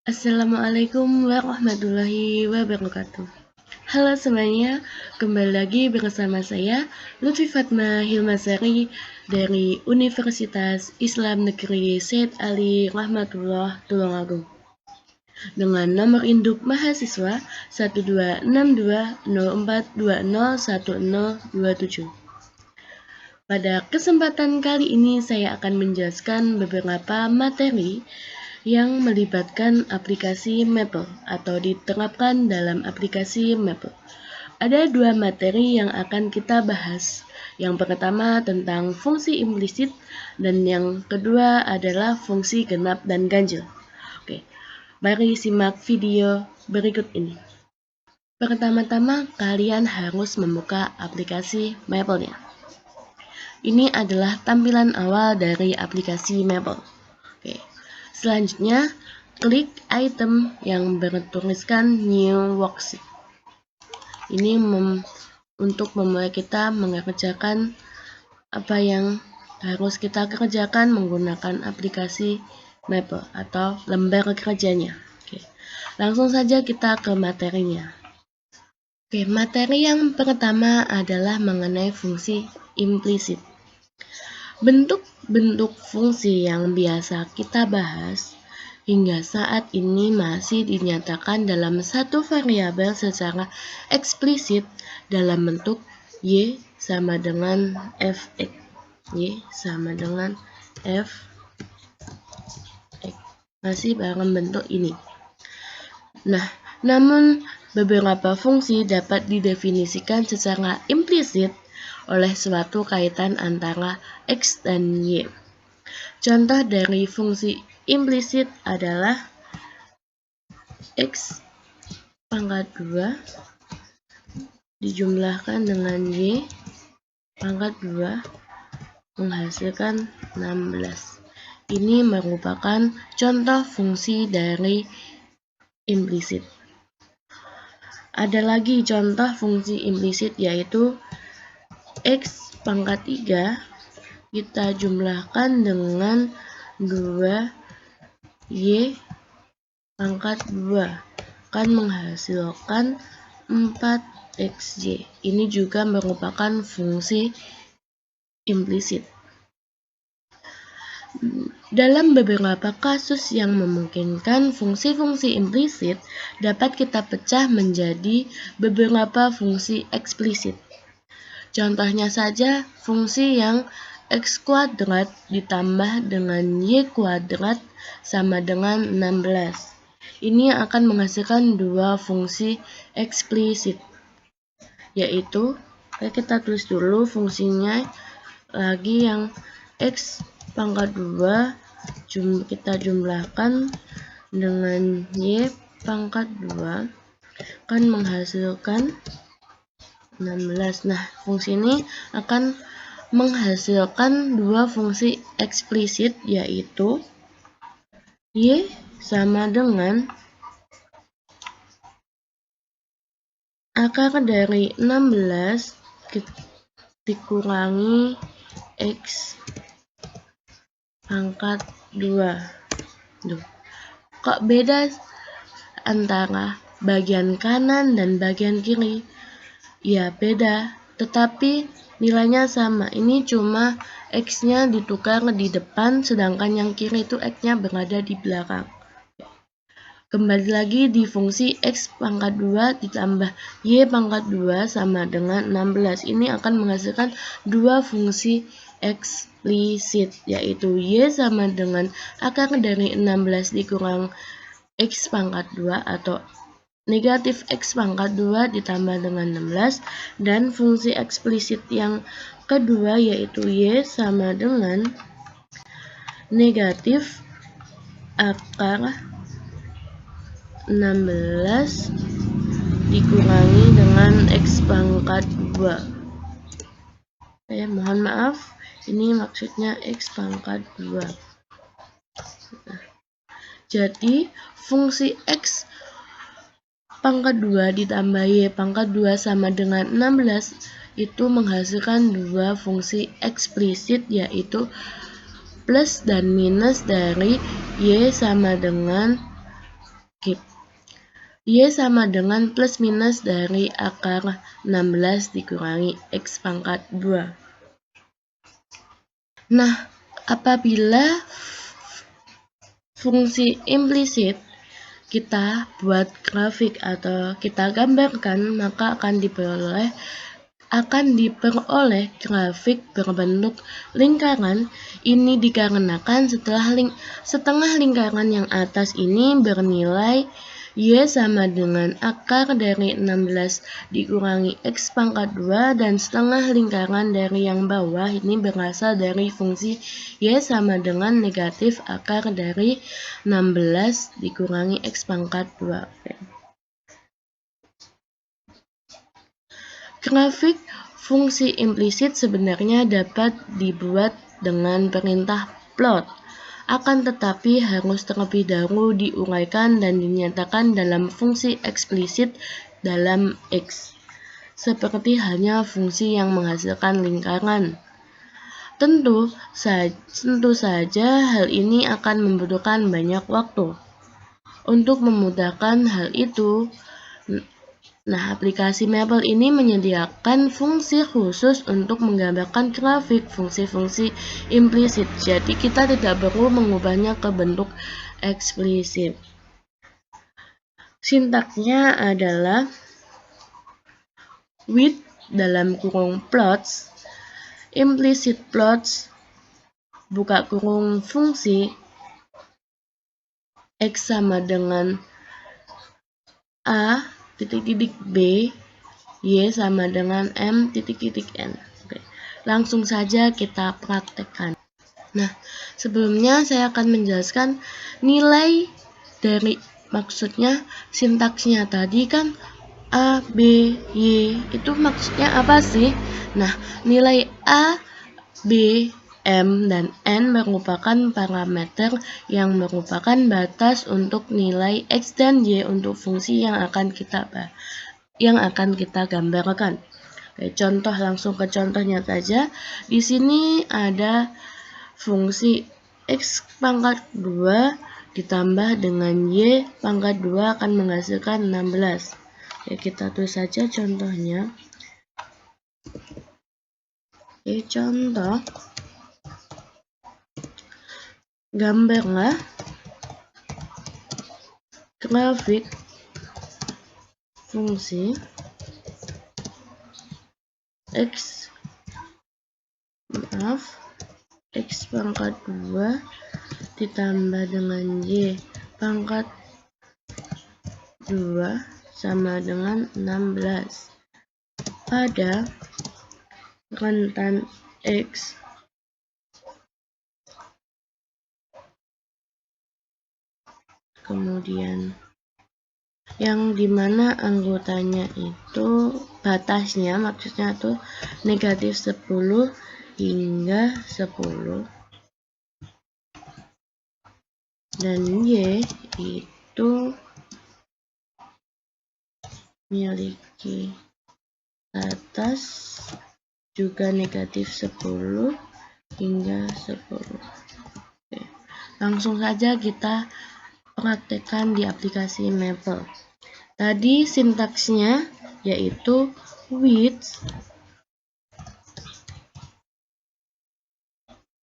Assalamualaikum warahmatullahi wabarakatuh. Halo semuanya, kembali lagi bersama saya Lutfi Fatma Hilmasari dari Universitas Islam Negeri Syed Ali Rahmatullah Tulungagung dengan nomor induk mahasiswa 1262042010027. Pada kesempatan kali ini saya akan menjelaskan beberapa materi yang melibatkan aplikasi Maple atau diterapkan dalam aplikasi Maple. Ada dua materi yang akan kita bahas. Yang pertama tentang fungsi implisit dan yang kedua adalah fungsi genap dan ganjil. Oke, mari simak video berikut ini. Pertama-tama kalian harus membuka aplikasi Maple-nya. Ini adalah tampilan awal dari aplikasi Maple. Oke. Selanjutnya, klik item yang bertuliskan New Worksheet. Ini untuk memulai kita mengerjakan apa yang harus kita kerjakan menggunakan aplikasi Maple atau lembar kerjanya. Oke. Langsung saja kita ke materinya. Oke, materi yang pertama adalah mengenai fungsi implisit. Bentuk-bentuk fungsi yang biasa kita bahas hingga saat ini masih dinyatakan dalam satu variabel secara eksplisit dalam bentuk Y sama dengan Fx. Y sama dengan Fx. Masih dalam bentuk ini. Nah, namun beberapa fungsi dapat didefinisikan secara implisit oleh suatu kaitan antara X dan Y. Contoh dari fungsi implisit adalah X pangkat 2 dijumlahkan dengan Y pangkat 2 menghasilkan 16. Ini merupakan contoh fungsi dari implisit. Ada lagi contoh fungsi implisit yaitu X pangkat 3 kita jumlahkan dengan 2Y pangkat 2 akan menghasilkan 4XY. Ini juga merupakan fungsi implisit. Dalam beberapa kasus yang memungkinkan fungsi-fungsi implisit dapat kita pecah menjadi beberapa fungsi eksplisit. Contohnya saja fungsi yang X kuadrat ditambah dengan Y kuadrat sama dengan 16. Ini akan menghasilkan dua fungsi eksplisit, yaitu kita tulis dulu fungsinya lagi yang X pangkat 2 kita jumlahkan dengan Y pangkat 2 akan menghasilkan 16. Nah, fungsi ini akan menghasilkan dua fungsi eksplisit yaitu Y sama dengan akar dari 16 dikurangi X pangkat 2. Kok beda antara bagian kanan dan bagian kiri? Ya beda, tetapi nilainya sama. Ini cuma X-nya ditukar di depan, sedangkan yang kiri itu X-nya berada di belakang. Kembali lagi di fungsi X pangkat 2 ditambah Y pangkat 2 sama dengan 16. Ini akan menghasilkan dua fungsi eksplisit, yaitu Y sama dengan akar dari 16 dikurang X pangkat 2 atau negatif X pangkat 2 ditambah dengan 16, dan fungsi eksplisit yang kedua yaitu Y sama dengan negatif akar 16 dikurangi dengan X pangkat 2. Mohon maaf, ini maksudnya X pangkat 2. Jadi fungsi X pangkat 2 ditambah Y pangkat 2 sama dengan 16 itu menghasilkan dua fungsi eksplisit, yaitu plus dan minus dari Y sama dengan Oke. Y sama dengan plus minus dari akar 16 dikurangi X pangkat 2. Nah, apabila fungsi implisit kita buat grafik atau kita gambarkan, maka akan diperoleh grafik berbentuk lingkaran. Ini dikarenakan setengah lingkaran yang atas ini bernilai Y sama dengan akar dari 16 dikurangi X pangkat 2, dan setengah lingkaran dari yang bawah ini berasal dari fungsi Y sama dengan negatif akar dari 16 dikurangi X pangkat 2. Grafik fungsi implisit sebenarnya dapat dibuat dengan perintah plot, akan tetapi harus terlebih dahulu diuraikan dan dinyatakan dalam fungsi eksplisit dalam X, seperti halnya fungsi yang menghasilkan lingkaran. Tentu saja hal ini akan membutuhkan banyak waktu. Untuk memudahkan hal itu, aplikasi Maple ini menyediakan fungsi khusus untuk menggambarkan grafik fungsi-fungsi implisit. Jadi kita tidak perlu mengubahnya ke bentuk eksplisit. Sintaksnya adalah with dalam kurung plots, implicit plots, buka kurung fungsi X sama dengan A titik-titik B, Y sama dengan M titik-titik N. Oke. Langsung saja kita praktekkan. Nah, sebelumnya saya akan menjelaskan nilai dari, maksudnya sintaksnya tadi kan A, B, Y, itu maksudnya apa sih? Nah, nilai A, B, M, dan N merupakan parameter yang merupakan batas untuk nilai X dan Y untuk fungsi yang akan kita gambarkan. Oke, contoh, langsung ke contohnya saja. Di sini ada fungsi X pangkat 2 ditambah dengan Y pangkat 2 akan menghasilkan 16. Oke, kita tulis saja contohnya. Oke, contoh. Gambarlah grafik fungsi X pangkat 2 ditambah dengan Y pangkat 2 sama dengan 16 pada rentan X kemudian yang dimana anggotanya itu batasnya, maksudnya tuh negatif 10 hingga 10, dan Y itu memiliki batas juga negatif 10 hingga 10. Oke. Langsung saja kita praktekkan di aplikasi Maple. Tadi sintaksnya yaitu with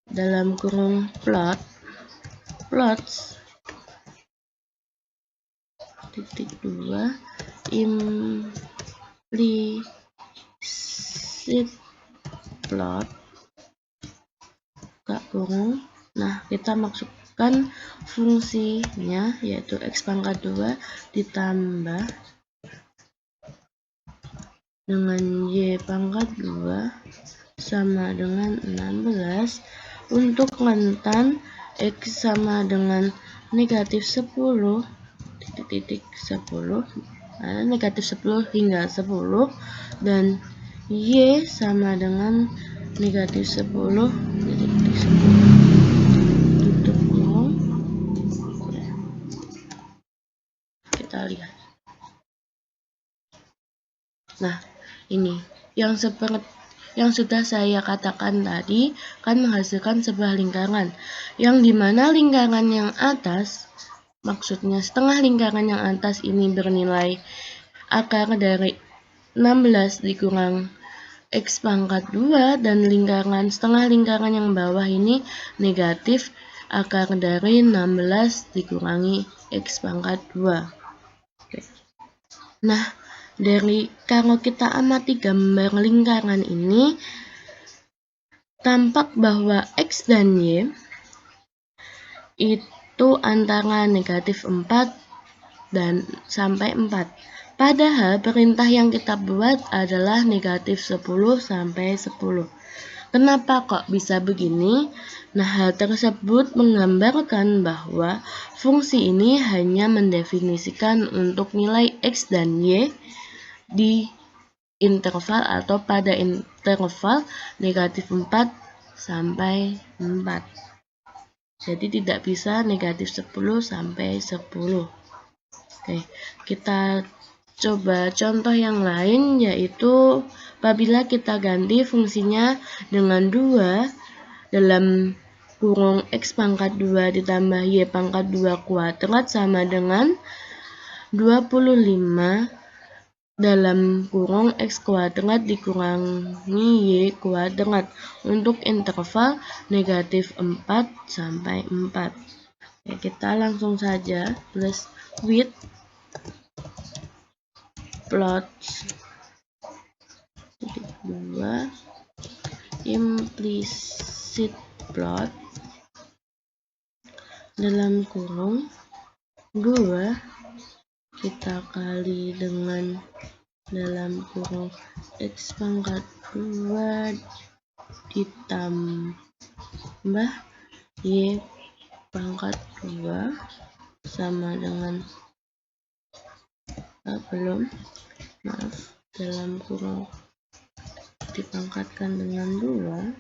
dalam kurung plots titik 2 implicit plot buka kurung. Nah, kita masukkan fungsinya yaitu X pangkat 2 ditambah dengan Y pangkat 2 sama dengan 16 untuk rentan X sama dengan negatif 10 titik 10, negatif 10 hingga 10, dan Y sama dengan negatif 10 titik 10. Tutup kurung. Kita lihat. Nah, ini yang sudah saya katakan tadi kan menghasilkan sebuah lingkaran, yang dimana lingkaran yang atas Maksudnya setengah lingkaran yang atas ini bernilai akar dari 16 dikurang X pangkat 2, dan setengah lingkaran yang bawah ini negatif akar dari 16 dikurangi X pangkat 2. Oke. Nah, kalau kita amati gambar lingkaran ini, tampak bahwa X dan Y itu antara negatif 4 dan sampai 4. Padahal perintah yang kita buat adalah negatif 10 sampai 10. Kenapa kok bisa begini? Nah, hal tersebut menggambarkan bahwa fungsi ini hanya mendefinisikan untuk nilai X dan Y di interval atau pada interval negatif 4 sampai 4. Jadi tidak bisa negatif 10 sampai 10. Oke, kita coba contoh yang lain, yaitu apabila kita ganti fungsinya dengan 2 dalam kurung X pangkat 2 ditambah Y pangkat 2 kuadrat sama dengan 25 dalam kurung X kuadrat dikurangi Y kuadrat untuk interval negatif 4 sampai 4. Ya, kita langsung saja tulis with plots 2 implicit plot dalam kurung 2 kita kali dengan dalam kurung X pangkat 2 ditambah Y pangkat 2 sama dengan dalam kurung dipangkatkan dengan 2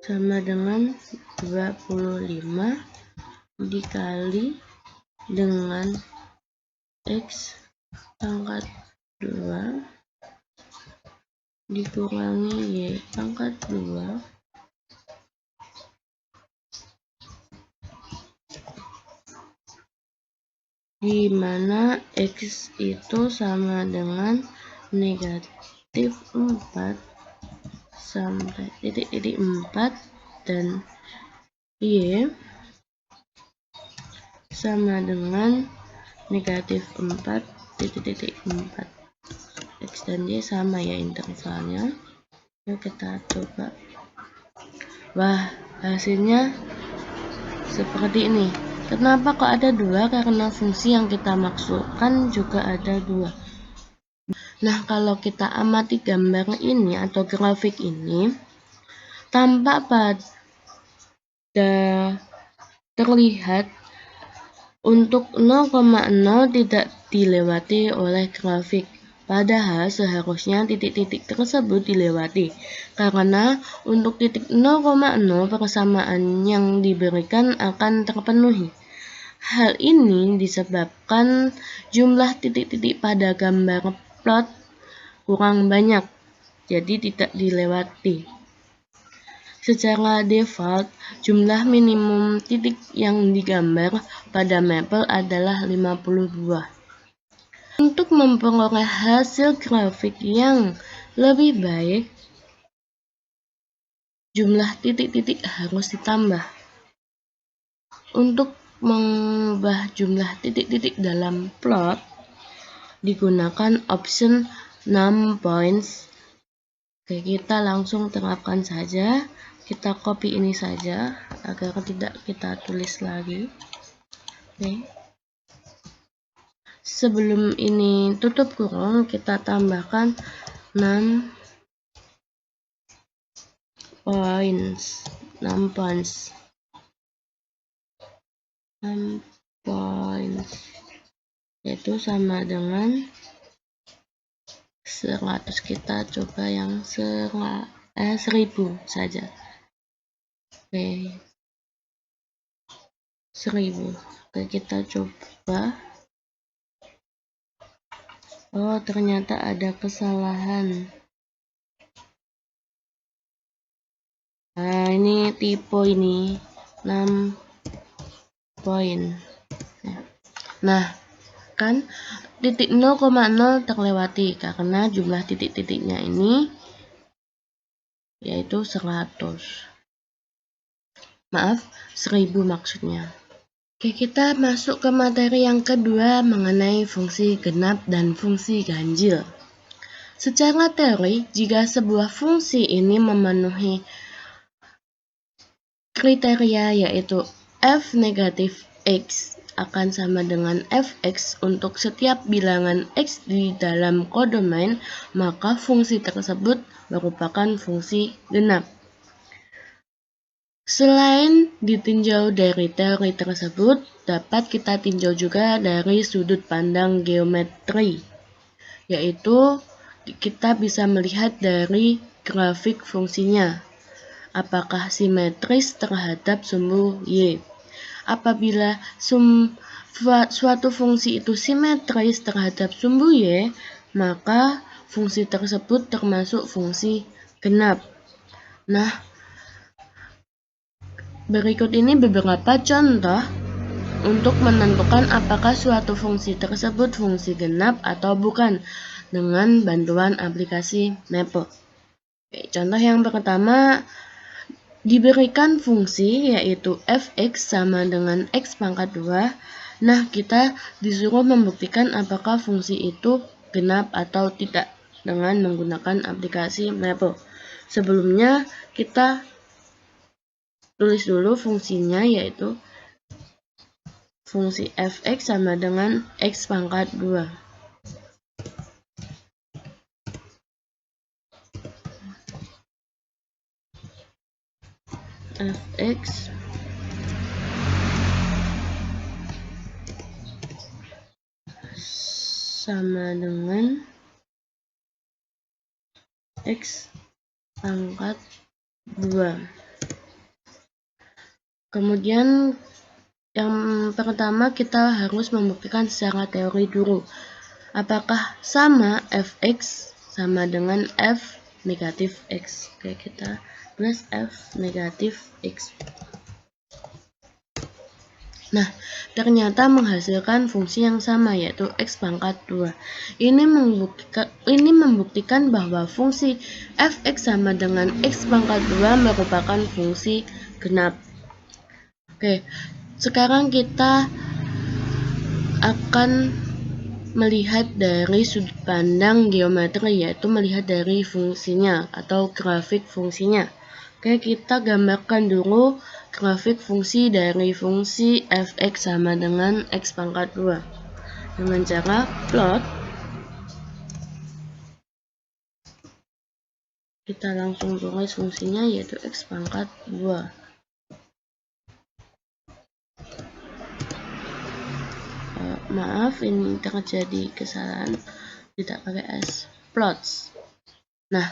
sama dengan 25 dikali dengan X pangkat 2 dikurangi Y pangkat 2 di mana X itu sama dengan negatif 4 sampai titik 4 dan Y sama dengan negatif 4 titik 4. X dan Y sama ya intervalnya. Yuk kita coba. Wah, hasilnya seperti ini. Kenapa kok ada 2? Karena fungsi yang kita maksudkan juga ada 2. Nah, kalau kita amati gambar ini atau grafik ini, tampak pada terlihat untuk 0,0 tidak dilewati oleh grafik. Padahal seharusnya titik-titik tersebut dilewati, karena untuk titik 0,0 persamaan yang diberikan akan terpenuhi. Hal ini disebabkan jumlah titik-titik pada gambar plot kurang banyak, jadi tidak dilewati. Secara default, jumlah minimum titik yang digambar pada mapel adalah 52. Untuk memperoleh hasil grafik yang lebih baik, jumlah titik-titik harus ditambah. Untuk mengubah jumlah titik-titik dalam plot, digunakan option num points. Oke, kita langsung terapkan saja. Kita copy ini saja agar tidak kita tulis lagi. Oke. Sebelum ini tutup kurung, kita tambahkan 6 points. 6 points. Yaitu sama dengan 100. Kita coba yang 1000 saja. Oke, 1000. Oke, kita coba. Oh, ternyata ada kesalahan. Nah, ini tipe ini 6 poin. Nah, kan titik 0,0 terlewati karena jumlah titik-titiknya ini yaitu 100. Maaf, 1000 maksudnya. Oke, kita masuk ke materi yang kedua mengenai fungsi genap dan fungsi ganjil. Secara teori, jika sebuah fungsi ini memenuhi kriteria yaitu f negatif x akan sama dengan fx untuk setiap bilangan x di dalam kodomain, maka fungsi tersebut merupakan fungsi genap. Selain ditinjau dari teori tersebut, dapat kita tinjau juga dari sudut pandang geometri, yaitu kita bisa melihat dari grafik fungsinya. Apakah simetris terhadap sumbu Y? Apabila suatu fungsi itu simetris terhadap sumbu Y, maka fungsi tersebut termasuk fungsi genap. Nah, berikut ini beberapa contoh untuk menentukan apakah suatu fungsi tersebut fungsi genap atau bukan dengan bantuan aplikasi Maple. Oke, contoh yang pertama, diberikan fungsi yaitu fx sama dengan x pangkat 2. Nah, kita disuruh membuktikan apakah fungsi itu genap atau tidak dengan menggunakan aplikasi Maple. Sebelumnya kita tulis dulu fungsinya, yaitu fungsi fx sama dengan x pangkat 2. Fx sama dengan x pangkat 2. Kemudian yang pertama kita harus membuktikan secara teori dulu. Apakah sama fx sama dengan f negatif x? Oke, kita tulis f negatif x. Nah, ternyata menghasilkan fungsi yang sama yaitu x pangkat 2. Ini membuktikan bahwa fungsi fx sama dengan x pangkat 2 merupakan fungsi genap. Oke, sekarang kita akan melihat dari sudut pandang geometri, yaitu melihat dari fungsinya atau grafik fungsinya. Oke, kita gambarkan dulu grafik fungsi dari fungsi fx sama dengan x pangkat 2 dengan cara plot. Kita langsung tulis fungsinya yaitu x pangkat 2. Maaf, ini terjadi kesalahan, tidak pakai s, plots. Nah,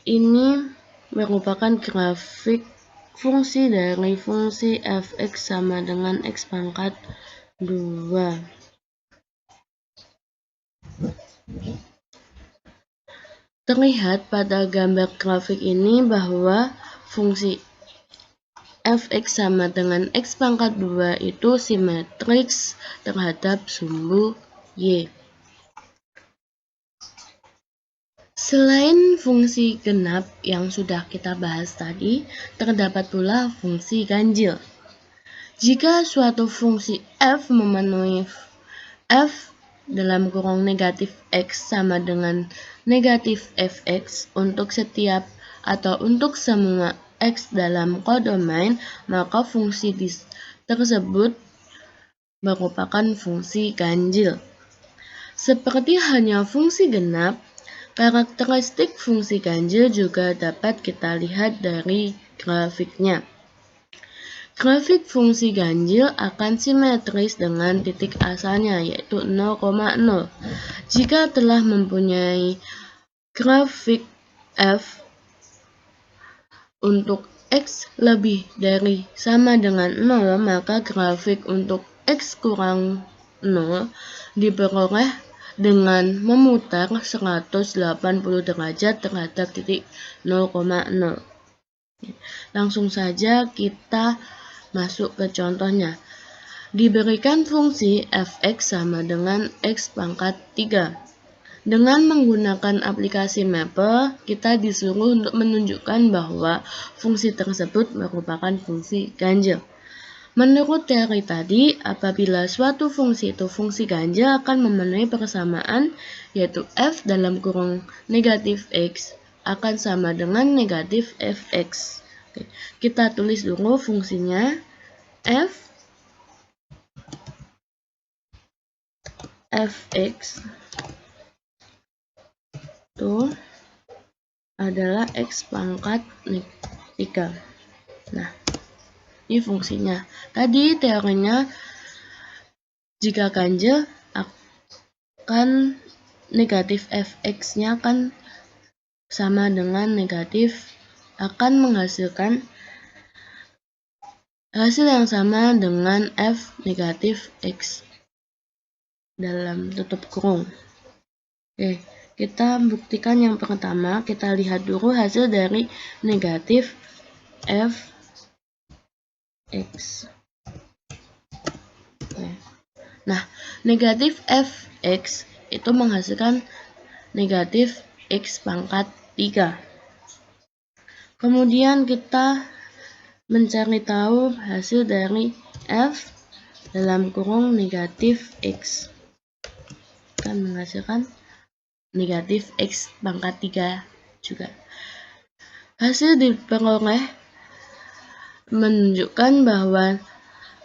ini merupakan grafik fungsi dari fungsi fx sama dengan x pangkat 2. Terlihat pada gambar grafik ini bahwa fungsi fx sama dengan x pangkat 2 itu simetris terhadap sumbu y. Selain fungsi genap yang sudah kita bahas tadi, terdapat pula fungsi ganjil. Jika suatu fungsi f memenuhi f dalam kurung negatif x sama dengan negatif fx untuk setiap atau untuk semua x dalam kodomain, maka fungsi tersebut merupakan fungsi ganjil. Seperti halnya fungsi genap, karakteristik fungsi ganjil juga dapat kita lihat dari grafiknya. Grafik fungsi ganjil akan simetris dengan titik asalnya yaitu 0,0. Jika telah mempunyai grafik f untuk x lebih dari sama dengan 0, maka grafik untuk x kurang 0 diperoleh dengan memutar 180 derajat terhadap titik 0,0. Langsung saja kita masuk ke contohnya. Diberikan fungsi f(x) sama dengan x pangkat 3. Dengan menggunakan aplikasi Mapper, kita disuruh untuk menunjukkan bahwa fungsi tersebut merupakan fungsi ganjil. Menurut teori tadi, apabila suatu fungsi itu fungsi ganjil akan memenuhi persamaan, yaitu f dalam kurung negatif x akan sama dengan negatif fx. Oke, kita tulis dulu fungsinya. Fx itu adalah x pangkat 3. Nah, ini fungsinya. Tadi teorinya jika ganjil akan negatif fx-nya akan sama dengan negatif, akan menghasilkan hasil yang sama dengan f negatif x dalam tutup kurung. Oke, kita buktikan yang pertama. Kita lihat dulu hasil dari negatif f x. Oke. Nah, negatif fx itu menghasilkan negatif x pangkat 3. Kemudian kita mencari tahu hasil dari f dalam kurung negatif x. Akan menghasilkan negatif x pangkat 3 juga. Hasil diperoleh menunjukkan bahwa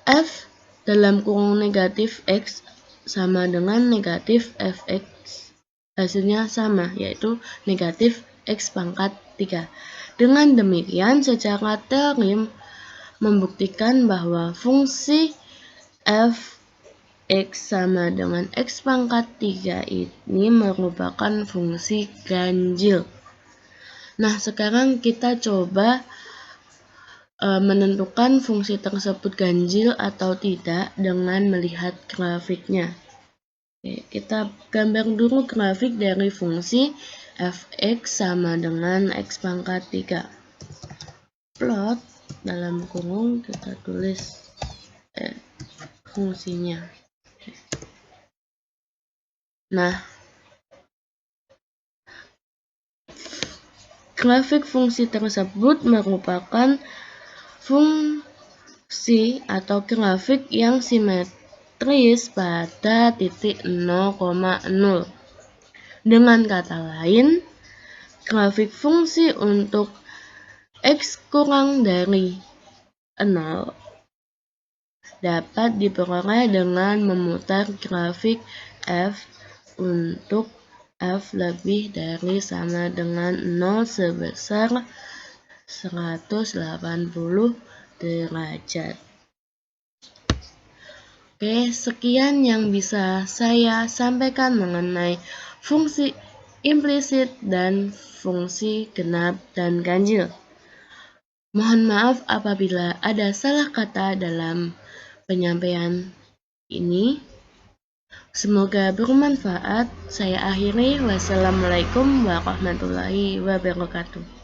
f dalam kurung negatif x sama dengan negatif fx. Hasilnya sama, yaitu negatif x pangkat 3. Dengan demikian, secara teori membuktikan bahwa fungsi f x sama dengan x pangkat 3 ini merupakan fungsi ganjil. Nah, sekarang kita coba menentukan fungsi tersebut ganjil atau tidak dengan melihat grafiknya. Oke, kita gambar dulu grafik dari fungsi fx sama dengan x pangkat 3. Plot dalam kurung kita tulis fungsinya. Nah, grafik fungsi tersebut merupakan fungsi atau grafik yang simetris pada titik 0,0. Dengan kata lain, grafik fungsi untuk x kurang dari 0 dapat diperoleh dengan memutar grafik f untuk f lebih dari sama dengan 0 sebesar 180 derajat. Oke, sekian yang bisa saya sampaikan mengenai fungsi implisit dan fungsi genap dan ganjil. Mohon maaf apabila ada salah kata dalam penyampaian ini. Semoga bermanfaat. Saya akhiri. Wassalamualaikum warahmatullahi wabarakatuh.